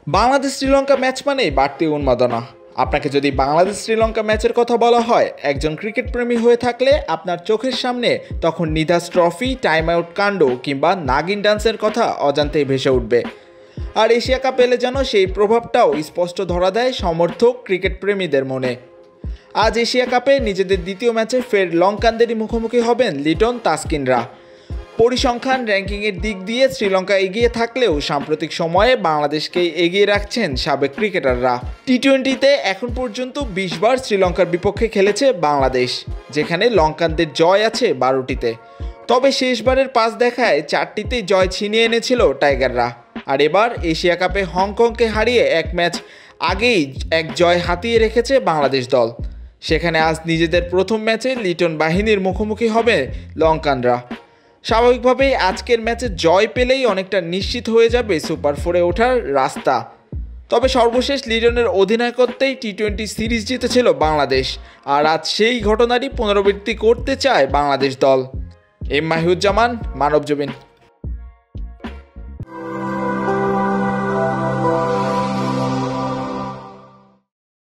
Bangladesh Sri Lanka match মানেই বাড়তি উন্মাদনা। আপনাকে যদি বাংলাদেশ শ্রীলঙ্কা ম্যাচের কথা বলা হয়, একজন ক্রিকেট প্রেমী হয়ে থাকলে আপনার চোখের সামনে তখন নিধাস ট্রফি, টাইম আউট কাণ্ড কিংবা নাগিন ডান্সের কথা অজান্তেই ভেসে উঠবে। আর এশিয়া কাপ এলে যেন সেই প্রভাবটাও স্পষ্ট ধরা দেয় সমর্থক ক্রিকেট প্রেমীদের মনে। আজ এশিয়া কাপে নিজেদের দ্বিতীয় ম্যাচে ফের লঙ্কানদেরই মুখোমুখি হবেন লিটন তাসকিনরা। পরিসংখ্যান র্যাঙ্কিংয়ের দিক দিয়ে শ্রীলঙ্কা এগিয়ে থাকলেও সাম্প্রতিক সময়ে বাংলাদেশকেই এগিয়ে রাখছেন সাবেক ক্রিকেটাররা। টি-20তে এখন পর্যন্ত 20 বার শ্রীলঙ্কার বিপক্ষে খেলেছে বাংলাদেশ, যেখানে লঙ্কানদের জয় আছে 12টিতে। তবে শেষবারের পাস দেখায় 4টিতেই জয় ছিনিয়ে এনেছিল টাইগাররা। আর এবার এশিয়া কাপে হংকংকে হারিয়ে এক ম্যাচ আগেই এক জয় হাতিয়ে রেখেছে বাংলাদেশ দল। সেখানে আজ নিজেদের প্রথম ম্যাচে লিটন বাহিনীর মুখোমুখি হবে লঙ্কানরা। স্বাভাবিকভাবেই আজকের ম্যাচে জয় পেলেই অনেকটা নিশ্চিত হয়ে যাবে সুপার 4-এ ওঠার রাস্তা। তবে সর্বশেষ লিটনের অধিনায়কত্বেই টি-20 সিরিজ জিতেছিল বাংলাদেশ, আর আজ সেই ঘটনারই পুনরাবৃত্তি করতে চায় বাংলাদেশ দল। মাহিউজ্জামান, মানবজমিন।